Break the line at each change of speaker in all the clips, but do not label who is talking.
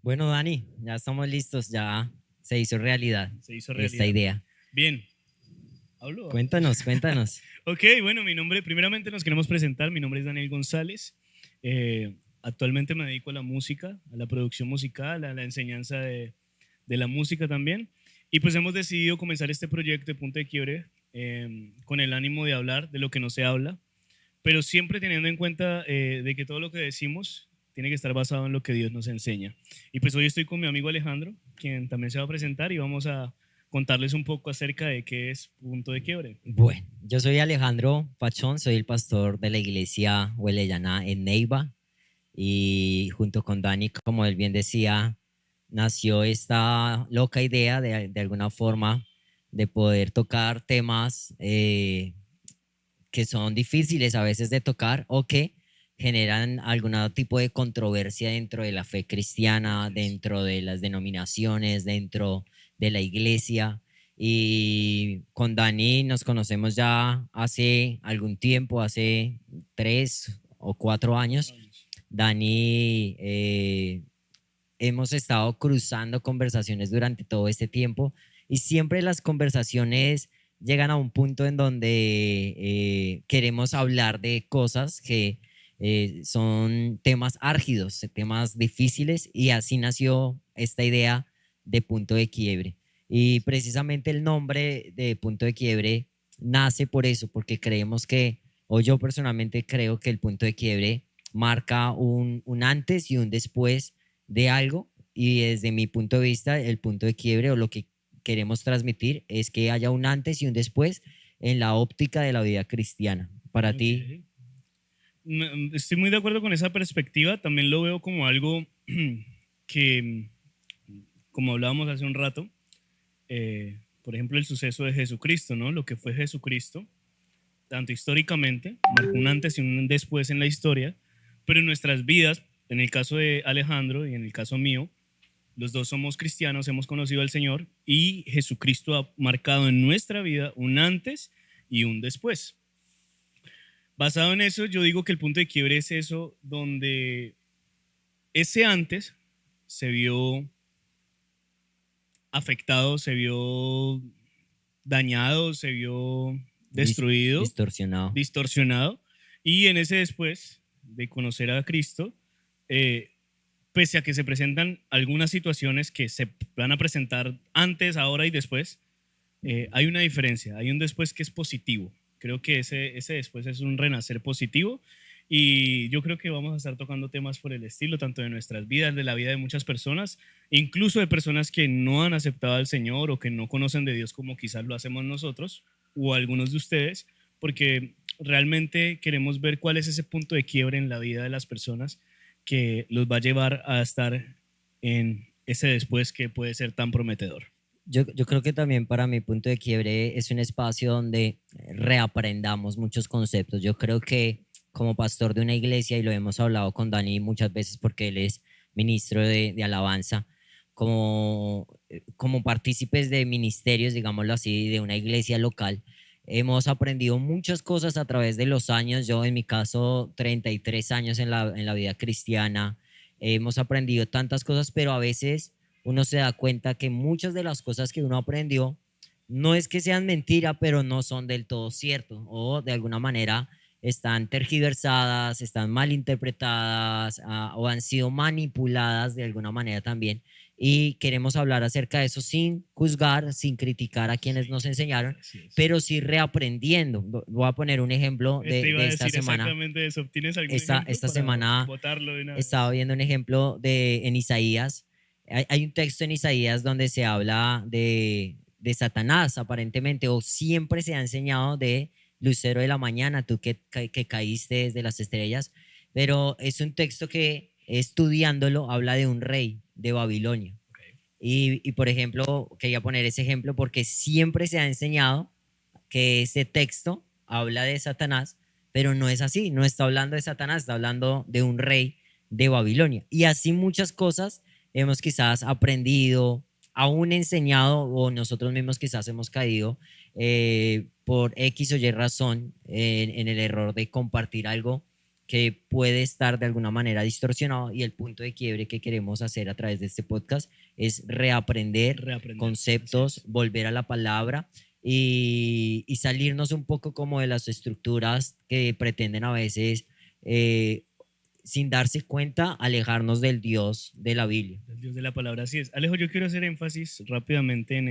Bueno, Dani, ya estamos listos, ya se hizo realidad
Se hizo
esta
realidad.
idea.
Bien, ¿hablo?
Cuéntanos, cuéntanos.
Ok, bueno, mi nombre, primeramente nos queremos presentar, mi nombre es Daniel González. Actualmente me dedico a la música, a la producción musical, a la enseñanza de la música también. Y pues hemos decidido comenzar este proyecto de Punto de Quiebre con el ánimo de hablar de lo que no se habla, pero siempre teniendo en cuenta de que todo lo que decimos tiene que estar basado en lo que Dios nos enseña. Y pues hoy estoy con mi amigo Alejandro, quien también se va a presentar y vamos a contarles un poco acerca de qué es Punto de Quiebre.
Bueno, yo soy Alejandro Pachón, soy el pastor de la iglesia Hueleyana en Neiva y junto con Dani, como él bien decía, nació esta loca idea de alguna forma de poder tocar temas que son difíciles a veces de tocar o que generan algún tipo de controversia dentro de la fe cristiana, dentro de las denominaciones, dentro de la iglesia. Y con Dani nos conocemos ya hace algún tiempo, hace 3 o 4 años. Dani, hemos estado cruzando conversaciones durante todo este tiempo y siempre las conversaciones llegan a un punto en donde queremos hablar de cosas que son temas álgidos, temas difíciles, y así nació esta idea de punto de quiebre. Y precisamente el nombre de punto de quiebre nace por eso, porque creemos que, o yo personalmente creo que el punto de quiebre marca un antes y un después de algo, y desde mi punto de vista el punto de quiebre o lo que queremos transmitir es que haya un antes y un después en la óptica de la vida cristiana. Para ti,
Okay. Estoy muy de acuerdo con esa perspectiva. También lo veo como algo que, como hablábamos hace un rato, por ejemplo, el suceso de Jesucristo, ¿no? Lo que fue Jesucristo, tanto históricamente, marcó un antes y un después en la historia, pero en nuestras vidas, en el caso de Alejandro y en el caso mío, los dos somos cristianos, hemos conocido al Señor y Jesucristo ha marcado en nuestra vida un antes y un después. Basado en eso, yo digo que el punto de quiebre es eso, donde ese antes se vio afectado, se vio dañado, se vio destruido,
distorsionado.
distorsionado, y en ese después de conocer a Cristo, eh, pese a que se presentan algunas situaciones que se van a presentar antes, ahora y después, hay una diferencia, hay un después que es positivo. Creo que ese después es un renacer positivo y yo creo que vamos a estar tocando temas por el estilo, tanto de nuestras vidas, de la vida de muchas personas, incluso de personas que no han aceptado al Señor o que no conocen de Dios como quizás lo hacemos nosotros o algunos de ustedes, porque realmente queremos ver cuál es ese punto de quiebre en la vida de las personas que los va a llevar a estar en ese después que puede ser tan prometedor.
Yo creo que también para mi punto de quiebre es un espacio donde reaprendamos muchos conceptos. Yo creo que como pastor de una iglesia, y lo hemos hablado con Dani muchas veces porque él es ministro de alabanza, como partícipes de ministerios, digámoslo así, de una iglesia local, hemos aprendido muchas cosas a través de los años. Yo en mi caso, 33 años en la vida cristiana, hemos aprendido tantas cosas, pero a veces uno se da cuenta que muchas de las cosas que uno aprendió no es que sean mentira, pero no son del todo cierto, o de alguna manera están tergiversadas, están mal interpretadas, o han sido manipuladas de alguna manera también. Y queremos hablar acerca de eso sin juzgar, sin criticar a quienes nos enseñaron,
Así es.
pero sí reaprendiendo. Voy a poner un ejemplo
Te iba a
de esta
decir
semana.
exactamente eso. ¿Tienes algún
Esta,
ejemplo
esta
para
semana
botarlo de una
estaba
vez?
viendo un ejemplo en Isaías. Hay un texto en Isaías donde se habla de Satanás, aparentemente, o siempre se ha enseñado de Lucero de la mañana, tú que caíste desde las estrellas, pero es un texto que, estudiándolo, habla de un rey de Babilonia.
Okay.
Y por ejemplo, quería poner ese ejemplo porque siempre se ha enseñado que ese texto habla de Satanás, pero no es así, no está hablando de Satanás, está hablando de un rey de Babilonia. Y así muchas cosas hemos quizás aprendido, aún enseñado, o nosotros mismos quizás hemos caído por X o Y razón en el error de compartir algo que puede estar de alguna manera distorsionado, y el punto de quiebre que queremos hacer a través de este podcast es reaprender
Reaprender. Así
conceptos,
es.
volver a la palabra y salirnos un poco como de las estructuras que pretenden a veces, eh, sin darse cuenta, alejarnos del Dios de la Biblia.
El Dios de la palabra, así es. Alejo, yo quiero hacer énfasis rápidamente en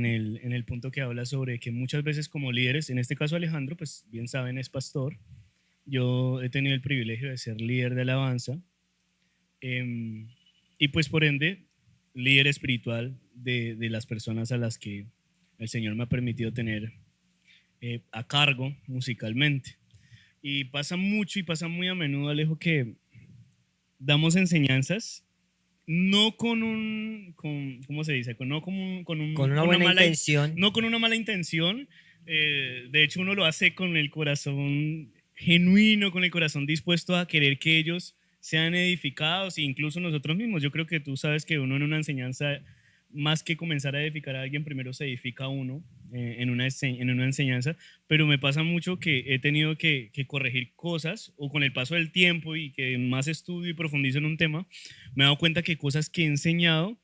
el punto que habla sobre que muchas veces como líderes, en este caso Alejandro, pues bien saben, es pastor. Yo he tenido el privilegio de ser líder de alabanza, eh, y pues por ende, líder espiritual de las personas a las que el Señor me ha permitido tener a cargo musicalmente. Y pasa mucho y pasa muy a menudo, Alejo, que damos enseñanzas no ¿cómo se dice? No
Con una
con una
buena
mala,
intención.
no con una mala intención. De hecho, uno lo hace con el corazón genuino, con el corazón dispuesto a querer que ellos sean edificados, e incluso nosotros mismos. Yo creo que tú sabes que uno en una enseñanza, más que comenzar a edificar a alguien, primero se edifica uno en una enseñanza, pero me pasa mucho que he tenido que corregir cosas o con el paso del tiempo y que más estudio y profundizo en un tema, me he dado cuenta que cosas que he enseñado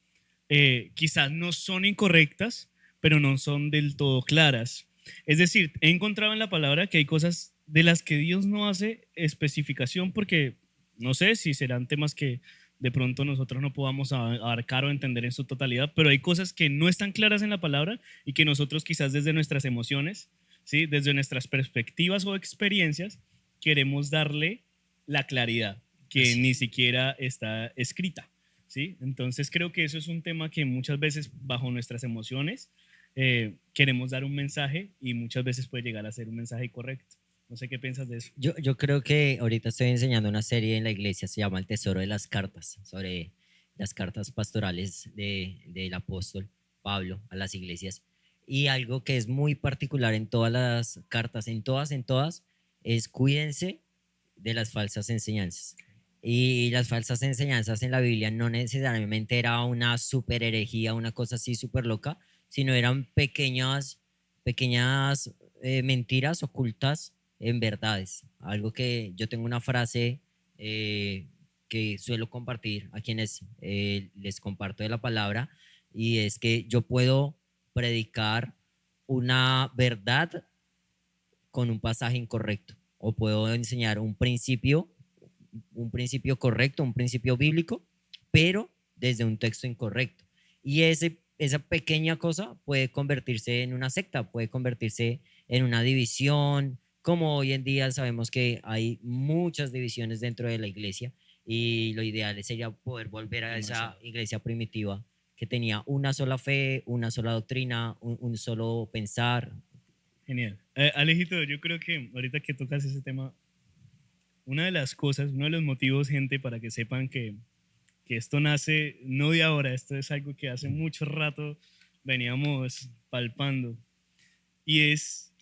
quizás no son incorrectas, pero no son del todo claras. Es decir, he encontrado en la palabra que hay cosas de las que Dios no hace especificación porque no sé si serán temas que de pronto nosotros no podamos abarcar o entender en su totalidad, pero hay cosas que no están claras en la palabra y que nosotros quizás desde nuestras emociones, ¿sí? Desde nuestras perspectivas o experiencias, queremos darle la claridad que
Así
ni
es.
siquiera está escrita. ¿Sí? Entonces creo que eso es un tema que muchas veces bajo nuestras emociones queremos dar un mensaje y muchas veces puede llegar a ser un mensaje correcto. No sé qué piensas de eso.
Yo creo que ahorita estoy enseñando una serie en la iglesia, se llama El Tesoro de las Cartas, sobre las cartas pastorales del apóstol Pablo a las iglesias. Y algo que es muy particular en todas las cartas, en todas, es cuídense de las falsas enseñanzas. Y las falsas enseñanzas en la Biblia no necesariamente era una super herejía, una cosa así súper loca, sino eran pequeñas mentiras ocultas en verdades. Algo que yo tengo una frase que suelo compartir a quienes les comparto de la palabra, y es que yo puedo predicar una verdad con un pasaje incorrecto, o puedo enseñar un principio correcto, un principio bíblico, pero desde un texto incorrecto. Y esa pequeña cosa puede convertirse en una secta, puede convertirse en una división, como hoy en día sabemos que hay muchas divisiones dentro de la iglesia, y lo ideal sería poder volver a esa
Demasiado.
iglesia primitiva que tenía una sola fe, una sola doctrina, un solo pensar.
Genial. Alejito, yo creo que ahorita que tocas ese tema, una de las cosas, uno de los motivos, gente, para que sepan que esto nace no de ahora, esto es algo que hace mucho rato veníamos palpando, y es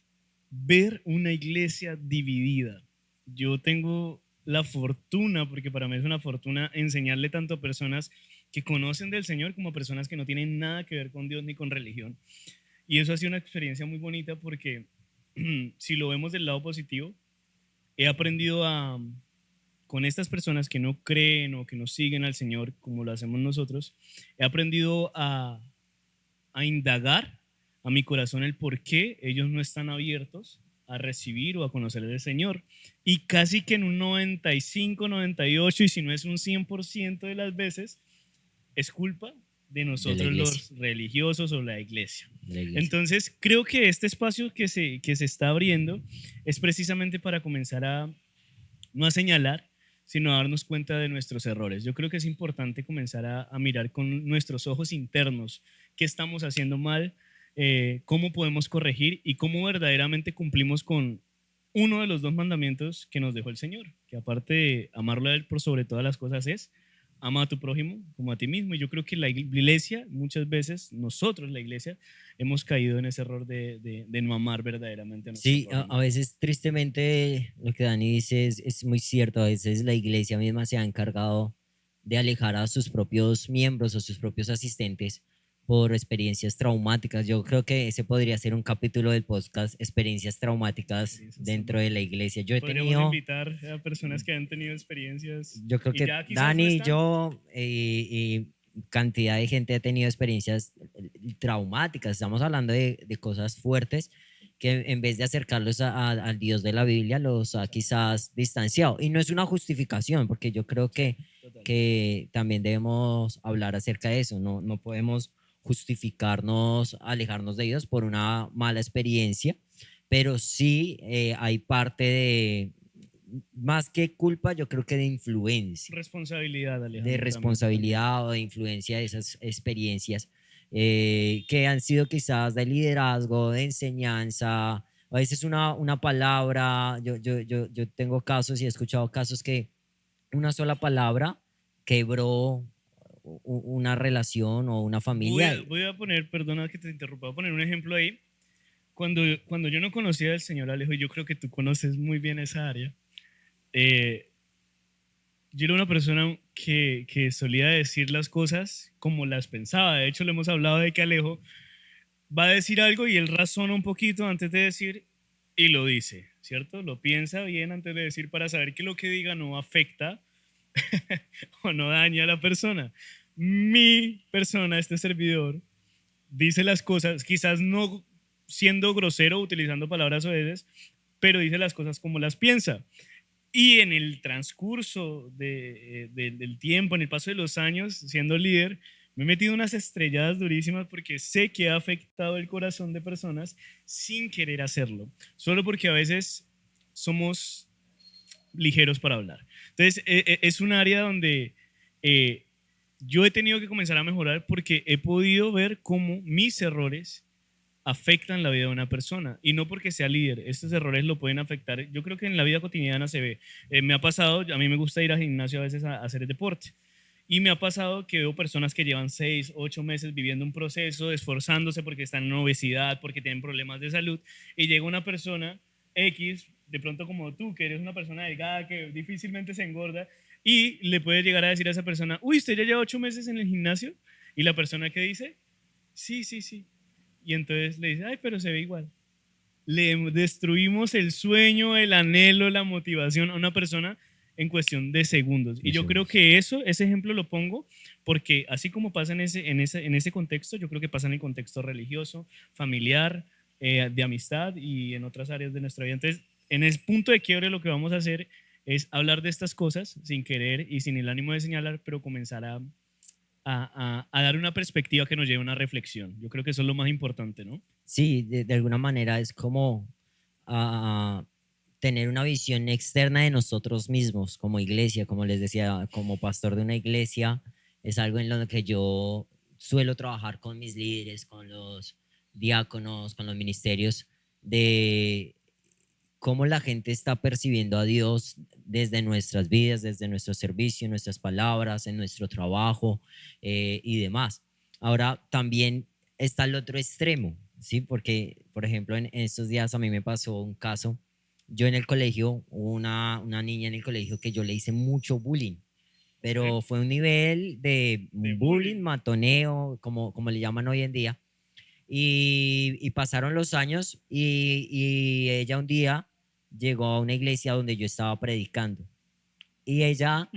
ver una iglesia dividida. Yo tengo la fortuna, porque para mí es una fortuna, enseñarle tanto a personas que conocen del Señor como a personas que no tienen nada que ver con Dios ni con religión. Y eso ha sido una experiencia muy bonita porque si lo vemos del lado positivo, he aprendido con estas personas que no creen o que no siguen al Señor como lo hacemos nosotros, he aprendido a indagar a mi corazón el por qué ellos no están abiertos a recibir o a conocer al Señor. Y casi que en un 95, 98, y si no es un 100% de las veces, es culpa de
De la
nosotros
iglesia,
los religiosos o la iglesia.
de la iglesia.
Entonces, creo que este espacio que se está abriendo es precisamente para comenzar a no a señalar, sino a darnos cuenta de nuestros errores. Yo creo que es importante comenzar a mirar con nuestros ojos internos qué estamos haciendo mal, cómo podemos corregir y cómo verdaderamente cumplimos con uno de los dos mandamientos que nos dejó el Señor, que aparte de amarlo a Él por sobre todas las cosas es ama a tu prójimo como a ti mismo. Y yo creo que la iglesia, muchas veces, nosotros, la iglesia, hemos caído en ese error de no amar verdaderamente a nuestro
Sí, a
prójimo.
veces tristemente lo que Dani dice es muy cierto. A veces la iglesia misma se ha encargado de alejar a sus propios miembros o sus propios asistentes por experiencias traumáticas. Yo creo que ese podría ser un capítulo del podcast, experiencias traumáticas
Experiencias
dentro de la
traumáticas.
iglesia. Yo he
Podríamos
tenido,
invitar a personas que han tenido experiencias
yo creo
y
que
ya quizás no
Dani y
están.
yo y cantidad de gente ha tenido experiencias traumáticas. Estamos hablando de cosas fuertes que en vez de acercarlos al Dios de la Biblia, los ha quizás distanciado. Y no es una justificación, porque yo creo
Sí,
que,
total.
que también debemos hablar acerca de eso. No, no podemos justificarnos, alejarnos de Dios por una mala experiencia, pero sí hay parte de, más que culpa, yo creo que de influencia,
Responsabilidad,
de
Alejandro, también totalmente.
responsabilidad o de influencia de esas experiencias que han sido quizás de liderazgo, de enseñanza, a veces una palabra, yo tengo casos y he escuchado casos que una sola palabra quebró una relación o una
Voy
familia.
a, voy a poner, perdona que te interrumpa, voy a poner un ejemplo ahí. Cuando yo no conocía al señor Alejo, y yo creo que tú conoces muy bien esa área, eh, yo era una persona que solía decir las cosas como las pensaba. De hecho, le hemos hablado de que Alejo va a decir algo y él razona un poquito antes de decir y lo dice, ¿cierto? Lo piensa bien antes de decir para saber que lo que diga no afecta o no daña a la persona. Mi persona, este servidor, dice las cosas, quizás no siendo grosero, utilizando palabras oeces, pero dice las cosas como las piensa. Y en el transcurso del tiempo, en el paso de los años, siendo líder, me he metido unas estrelladas durísimas porque sé que ha afectado el corazón de personas sin querer hacerlo, solo porque a veces somos ligeros para hablar. Entonces, es un área donde eh, yo he tenido que comenzar a mejorar porque he podido ver cómo mis errores afectan la vida de una persona y no porque sea líder, estos errores lo pueden afectar. Yo creo que en la vida cotidiana se ve. Me ha pasado, a mí me gusta ir al gimnasio a veces a hacer el deporte y me ha pasado que veo personas que llevan 6, 8 meses viviendo un proceso, esforzándose porque están en obesidad, porque tienen problemas de salud y llega una persona X, de pronto como tú, que eres una persona delgada que difícilmente se engorda y le puedes llegar a decir a esa persona, uy, usted ya lleva 8 meses en el gimnasio y la persona que dice, sí, sí, sí. Y entonces le dice, ay, pero se ve igual. Le destruimos el sueño, el anhelo, la motivación a una persona en cuestión de segundos. Y
De
yo creo
segundos.
que ese ejemplo lo pongo porque así como pasa en ese contexto, yo creo que pasa en el contexto religioso, familiar, de amistad y en otras áreas de nuestra vida. Entonces, en el punto de quiebre lo que vamos a hacer es hablar de estas cosas sin querer y sin el ánimo de señalar, pero comenzar a dar una perspectiva que nos lleve a una reflexión. Yo creo que eso es lo más importante, ¿no?
Sí, de alguna manera es como tener una visión externa de nosotros mismos como iglesia, como les decía, como pastor de una iglesia, es algo en lo que yo suelo trabajar con mis líderes, con los diáconos, con los ministerios, de cómo la gente está percibiendo a Dios desde nuestras vidas, desde nuestro servicio, nuestras palabras, en nuestro trabajo y demás. Ahora también está el otro extremo, ¿sí? Porque, por ejemplo, en estos días a mí me pasó un caso. Yo en el colegio, una niña en el colegio que yo le hice mucho bullying,
¿Sí?
pero fue un nivel de
De
bullying,
bullying.
matoneo, como le llaman hoy en día. Y pasaron los años y ella un día llegó a una iglesia donde yo estaba predicando y ella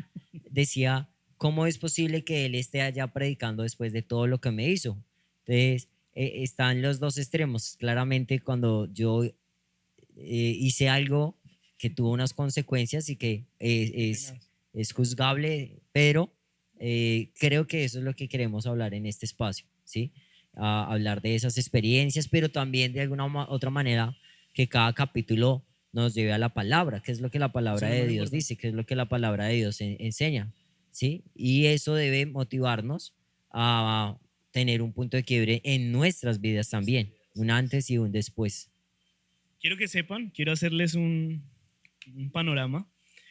decía, ¿cómo es posible que él esté allá predicando después de todo lo que me hizo? Entonces, están los dos extremos. Claramente, cuando yo hice algo que tuvo unas consecuencias y que
Qué tenaz.
es juzgable, pero creo que eso es lo que queremos hablar en este espacio, ¿sí? Hablar de esas experiencias, pero también de alguna otra manera que cada capítulo nos lleve a la palabra, qué es lo que la
Eso
palabra
es lo
de
más
Dios
importante.
dice, qué es lo que la palabra de Dios enseña, ¿sí? Y eso debe motivarnos a tener un punto de quiebre en nuestras vidas
Nuestras
también,
vidas.
un antes y un después.
Quiero que sepan, quiero hacerles un panorama.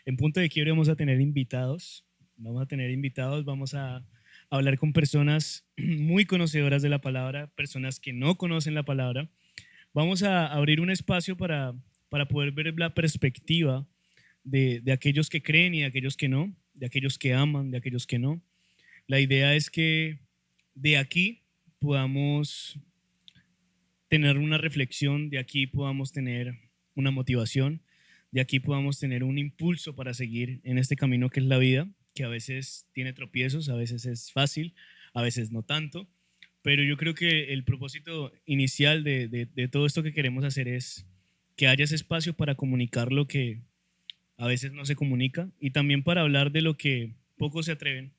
En punto de quiebre vamos a tener invitados. Vamos a tener invitados, vamos a hablar con personas muy conocedoras de la palabra, personas que no conocen la palabra. Vamos a abrir un espacio para poder ver la perspectiva de aquellos que creen y de aquellos que no, de aquellos que aman, de aquellos que no. La idea es que de aquí podamos tener una reflexión, de aquí podamos tener una motivación, de aquí podamos tener un impulso para seguir en este camino que es la vida, que a veces tiene tropiezos, a veces es fácil, a veces no tanto, pero yo creo que el propósito inicial de todo esto que queremos hacer es que haya ese espacio para comunicar lo que a veces no se comunica y también para hablar de lo que pocos se atreven,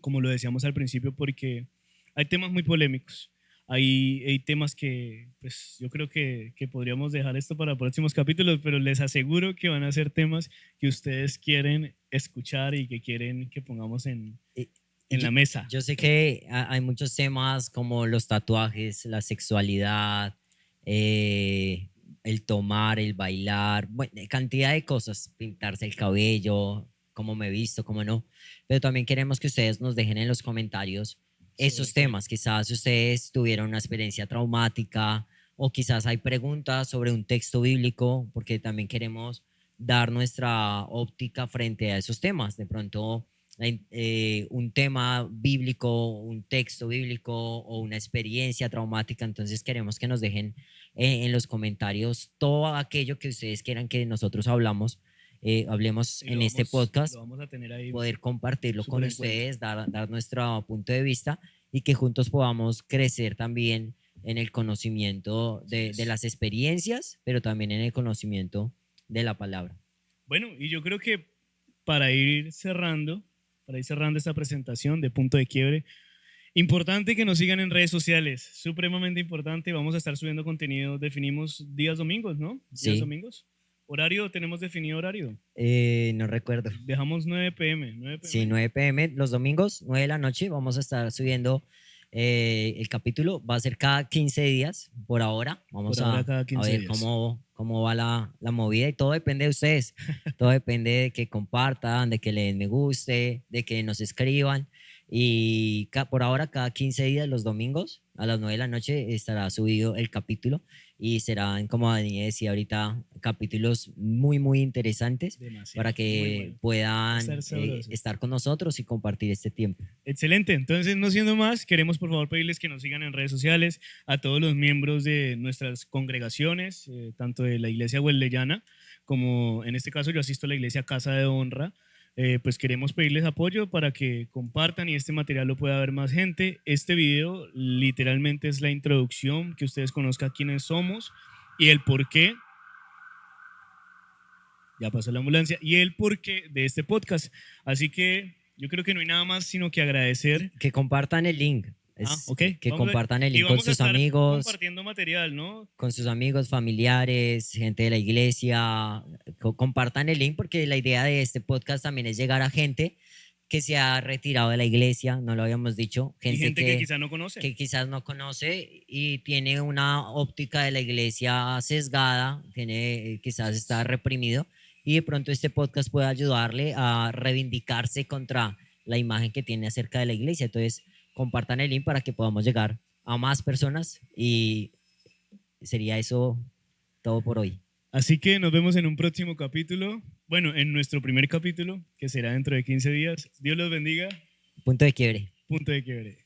como lo decíamos al principio, porque hay temas muy polémicos. Hay temas que, pues, yo creo que podríamos dejar esto para próximos capítulos, pero les aseguro que van a ser temas que ustedes quieren escuchar y que quieren que pongamos
Y- y
en
yo,
la mesa.
yo sé que hay muchos temas como los tatuajes, la sexualidad, eh, el tomar, el bailar, bueno, cantidad de cosas, pintarse el cabello, cómo me he visto, cómo no. Pero también queremos que ustedes nos dejen en los comentarios
Sobre
esos
qué.
temas. Quizás ustedes tuvieron una experiencia traumática o quizás hay preguntas sobre un texto bíblico, porque también queremos dar nuestra óptica frente a esos temas. De pronto un tema bíblico, un texto bíblico o una experiencia traumática. Entonces queremos que nos dejen en los comentarios todo aquello que ustedes quieran que nosotros hablemos
Y
en este
lo
podcast,
vamos a tener ahí
poder compartirlo con
súper en cuenta.
ustedes, dar nuestro punto de vista y que juntos podamos crecer también en el conocimiento
Así
de
es.
las experiencias, pero también en el conocimiento de la palabra.
Bueno, y yo creo que para ir cerrando, para ir cerrando esta presentación de Punto de Quiebre, importante que nos sigan en redes sociales, supremamente importante. Vamos a estar subiendo contenido, definimos días domingos, ¿no? Días
Sí,
domingos. Horario, tenemos definido horario.
no recuerdo.
Dejamos 9 p.m. 9
Sí,
p.m.
9 p.m. los domingos, 9 de la noche, vamos a estar subiendo el capítulo. Va a ser cada 15 días por ahora.
Por
Vamos
ahora cada
a
15
ver
días.
cómo va la movida y todo depende de ustedes. Todo depende de que compartan, de que le den me guste, de que nos escriban. Y por ahora, cada 15 días, los domingos, a las 9 de la noche, estará subido el capítulo y serán, como Dani decía ahorita, capítulos muy, muy interesantes para
Demasiado. Muy
que
bueno. Va a estar
puedan
sabroso.
estar con nosotros y compartir este tiempo.
Excelente. Entonces, no siendo más, queremos por favor pedirles que nos sigan en redes sociales a todos los miembros de nuestras congregaciones, tanto de la iglesia hueldeyana como en este caso yo asisto a la iglesia Casa de Honra. Pues queremos pedirles apoyo para que compartan y este material lo pueda ver más gente. Este video literalmente es la introducción, que ustedes conozcan quiénes somos y el por qué, ya pasó la ambulancia, y el porqué de este podcast. Así que yo creo que no hay nada más sino que
Y
agradecer.
que compartan el link,
Ok.
que compartan el
Y
link
vamos a estar compartiendo material, ¿no?
con sus amigos, familiares, gente de la iglesia. Compartan el link porque la idea de este podcast también es llegar a gente que se ha retirado de la iglesia, no lo habíamos dicho,
Y
gente
gente que quizá no conoce.
que quizás no conoce y tiene una óptica de la iglesia sesgada, tiene, quizás está reprimido y de pronto este podcast puede ayudarle a reivindicarse contra la imagen que tiene acerca de la iglesia. Entonces, compartan el link para que podamos llegar a más personas y sería eso todo por hoy.
Así que nos vemos en un próximo capítulo. Bueno, en nuestro primer capítulo, que será dentro de 15 días. Dios los bendiga.
Punto de quiebre.
Punto de quiebre.